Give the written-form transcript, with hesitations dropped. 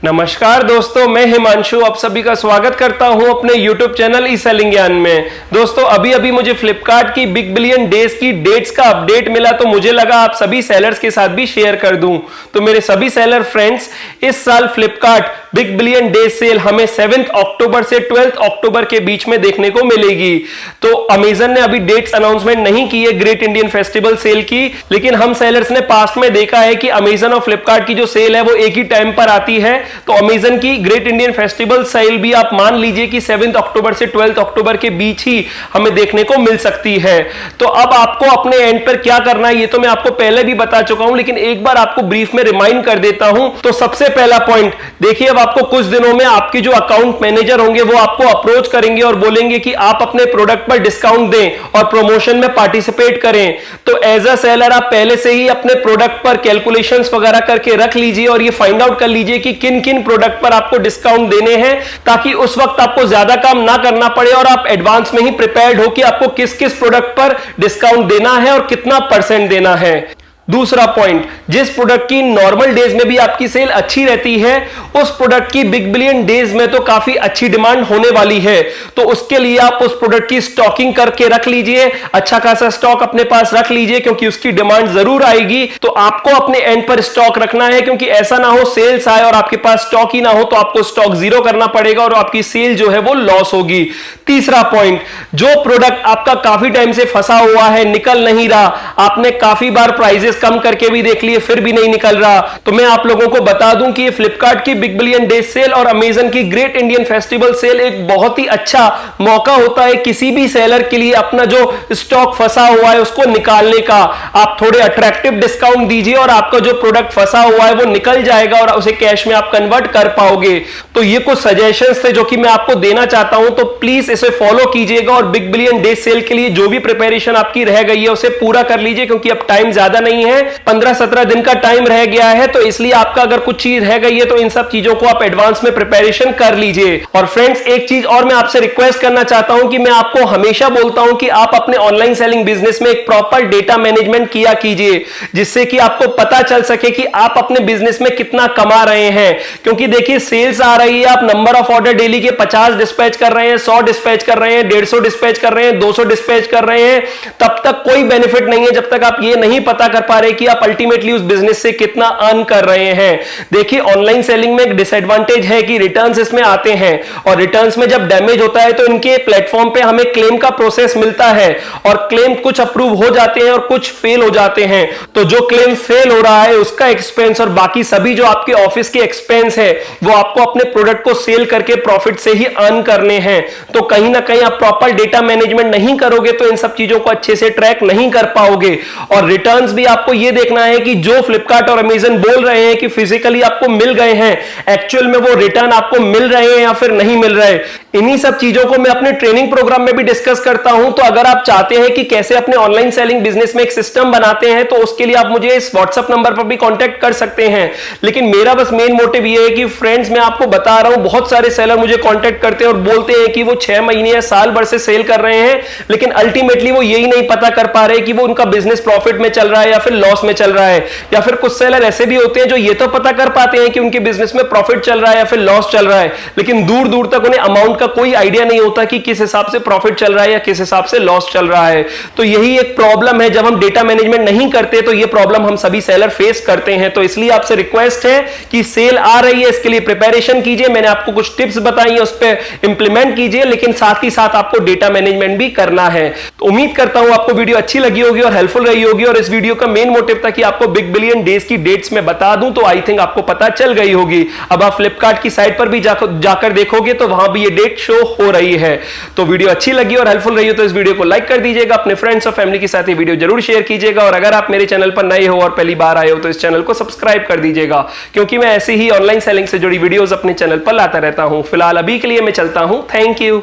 नमस्कार दोस्तों, मैं हिमांशु आप सभी का स्वागत करता हूं अपने YouTube चैनल ई सेलिंग ज्ञान में। दोस्तों अभी मुझे फ्लिपकार्ट की बिग बिलियन डेज की डेट्स का अपडेट मिला तो मुझे लगा आप सभी सेलर्स के साथ भी शेयर कर दूं। तो मेरे सभी सेलर फ्रेंड्स, इस साल Flipkart big billion days cell हमें 7 अक्टूबर से 12 अक्टूबर के बीच में देखने को मिलेगी। तो अमेजन ने अभी डेट्स अनाउंसमेंट नहीं की है ग्रेट इंडियन फेस्टिवल सेल की, लेकिन हम सेलर्स ने पास्ट में देखा है कि अमेजन और फ्लिपकार्ट की जो सेल है वो एक ही टाइम पर आती है। तो अमेजन की ग्रेट इंडियन फेस्टिवल सेल भी आप मान लीजिए कि 7 अक्टूबर से 12 अक्टूबर के बीच ही हमें देखने को मिल सकती है। तो अब आपको अपने एंड पर क्या करना है ये तो मैं आपको पहले भी बता चुका हूं, लेकिन एक बार आपको ब्रीफ में रिमाइंड कर देता हूं। तो सबसे पहला पॉइंट देखिए, अब आपको कुछ दिनों में आपके जो अकाउंट मैनेजर होंगे वो आपको अप्रोच करेंगे और बोलेंगे कि आप अपने प्रोडक्ट पर डिस्काउंट दें और प्रमोशन में पार्टिसिपेट करें। तो एज अ सेलर आप पहले से ही अपने प्रोडक्ट पर कैलकुलेशंस वगैरह करके रख लीजिए और ये फाइंड आउट कर लीजिए कि किन किन प्रोडक्ट पर आपको डिस्काउंट देने हैं, ताकि उस वक्त आपको ज्यादा काम ना करना पड़े और आप एडवांस में ही प्रिपेयर्ड हो कि आपको किस किस प्रोडक्ट पर डिस्काउंट देना है और कितना % देना है। दूसरा पॉइंट, जिस प्रोडक्ट की नॉर्मल डेज में भी आपकी सेल अच्छी रहती है उस प्रोडक्ट की बिग बिलियन डेज में तो काफी अच्छी डिमांड होने वाली है। तो उसके लिए आप उस प्रोडक्ट की स्टॉकिंग करके रख लीजिए, अच्छा खासा स्टॉक अपने पास रख लीजिए क्योंकि उसकी डिमांड जरूर आएगी। तो आपको अपने एंड पर स्टॉक रखना है, क्योंकि ऐसा ना हो सेल्स आए और आपके पास स्टॉक ही ना हो तो आपको स्टॉक जीरो करना पड़ेगा और आपकी सेल जो है वो लॉस होगी। तीसरा पॉइंट, जो प्रोडक्ट आपका काफी टाइम से फंसा हुआ है, निकल नहीं रहा, आपने काफी बार प्राइजेस कम करके भी देख लिए फिर भी नहीं निकल रहा, तो मैं आप लोगों को बता दूं कि ये फ्लिपकार्ट की बिग बिलियन डेज सेल और अमेजन की ग्रेट इंडियन फेस्टिवल सेल एक बहुत ही अच्छा मौका होता है किसी भी सेलर के लिए अपना जो स्टॉक फंसा हुआ है उसको निकालने का। आप थोड़े अट्रैक्टिव डिस्काउंट दीजिए और आपका जो प्रोडक्ट फंसा हुआ है वो निकल जाएगा और उसे कैश में आप कन्वर्ट कर पाओगे। तो ये कुछ सजेशंस थे जो कि मैं आपको देना चाहता हूं, तो प्लीज इसे फॉलो कीजिएगा और बिग बिलियन डेज सेल के लिए जो भी प्रिपरेशन आपकी रह गई है उसे पूरा कर लीजिए, क्योंकि अब टाइम ज्यादा नहीं है, 15-17 दिन का टाइम रह गया है। तो इसलिए आपका अगर कुछ चीज रह गई है तो इन सब चीजों को आप एडवांस में प्रिपरेशन कर लीजिए। और फ्रेंड्स, एक चीज और मैं आपसे रिक्वेस्ट करना चाहता हूं कि मैं आपको हमेशा बोलता हूं कि आप अपने ऑनलाइन सेलिंग बिजनेस में एक प्रॉपर डेटा मैनेजमेंट किया कीजिए, जिससे कि आपको पता चल सके कि आप अपने बिजनेस में कितना कमा रहे हैं। क्योंकि देखिए, सेल्स आ रही है, आप नंबर ऑफ ऑर्डर डेली के 50 डिस्पैच कर रहे हैं, 100 डिस्पैच कर रहे हैं, 150 डिस्पैच कर रहे हैं, 200 डिस्पैच कर रहे हैं, तब तक कोई बेनिफिट नहीं है जब तक आप ये नहीं पता कर पा रहे कि आप अल्टीमेटली उस बिजनेस से कितना अर्न कर रहे हैं। देखिए, ऑनलाइन सेलिंग में एक डिसएडवांटेज है कि रिटर्न्स इसमें आते हैं और रिटर्न्स में जब डैमेज होता है तो इनके प्लेटफॉर्म पे हमें क्लेम का प्रोसेस मिलता है और क्लेम कुछ अप्रूव हो जाते हैं और कुछ फेल हो जाते हैं। तो जो क्लेम फेल हो रहा है उसका एक्सपेंस और बाकी सभी जो आपके ऑफिस के एक्सपेंस है वो आपको अपने प्रोडक्ट को सेल करके प्रॉफिट से ही अर्न करने हैं। तो कहीं ना कहीं आप प्रॉपर डेटा मैनेजमेंट नहीं करोगे तो इन सब चीजों को अच्छे से ट्रैक नहीं कर पाओगे। और रिटर्न्स भी आपको यह देखना है कि जो फ्लिपकार्ट और अमेजन बोल रहे हैं कि फिजिकली आपको मिल गए हैं, एक्चुअल में वो रिटर्न आपको मिल रहे हैं या फिर नहीं मिल रहे। इन्हीं सब चीजों को मैं अपने ट्रेनिंग प्रोग्राम में भी डिस्कस करता हूं। तो अगर आप चाहते हैं कि कैसे अपने ऑनलाइन सेलिंग बिजनेस में एक सिस्टम बनाते हैं तो उसके लिए आप मुझे इस व्हाट्सएप नंबर पर भी कांटेक्ट कर सकते हैं। लेकिन मेरा बस मेन मोटिव ये है कि फ्रेंड्स, मैं आपको बता रहा हूं, बहुत सारे सेलर मुझे कांटेक्ट करते हैं और बोलते हैं कि वो 6 महीने या साल भर से सेल कर रहे हैं, लेकिन अल्टीमेटली वो यही नहीं पता कर पा रहे कि वो उनका बिजनेस प्रॉफिट में चल रहा है या फिर लॉस में चल रहा है। या फिर कुछ सेलर ऐसे भी होते हैं जो ये तो पता कर पाते हैं कि उनके बिजनेस में प्रॉफिट चल रहा है या फिर लॉस चल रहा है, लेकिन दूर दूर तक उन्हें अमाउंट का कोई आइडिया नहीं होता कि किस हिसाब से प्रॉफिट चल रहा है या किस हिसाब से लॉस चल रहा है। तो यही एक प्रॉब्लम है, जब हम डेटा मैनेजमेंट नहीं करते तो ये प्रॉब्लम हम सभी सेलर फेस करते हैं। तो इसलिए आपसे रिक्वेस्ट है कि सेल आ रही है, इसके लिए प्रिपरेशन कीजिए। मैंने आपको कुछ टिप्स बताई है, उस पर इंप्लीमेंट कीजिए, लेकिन साथ ही साथ आपको डेटा मैनेजमेंट भी करना है। तो उम्मीद करता हूं आपको वीडियो अच्छी लगी होगी और हेल्पफुल रही होगी। और इस वीडियो का मेन मोटिव था कि आपको बिग बिलियन डेज की डेट्स में बता दूं, तो आई थिंक आपको पता चल गई होगी। अब आप फ्लिपकार्ट की साइट पर भी जाकर देखोगे तो वहां भी ये डेट शो हो रही है। तो वीडियो अच्छी लगी और हेल्पफुल रही हो तो इस वीडियो को लाइक कर दीजिएगा, अपने फ्रेंड्स और फैमिली के साथ ये वीडियो जरूर शेयर कीजिएगा। और अगर आप मेरे चैनल पर नए हो और पहली बार आए हो तो इस चैनल को सब्सक्राइब कर दीजिएगा, क्योंकि मैं ऐसे ही ऑनलाइन सेलिंग से जुड़ी वीडियोस अपने चैनल पर लाता रहता हूं। फिलहाल अभी के लिए मैं चलता हूं। Thank you.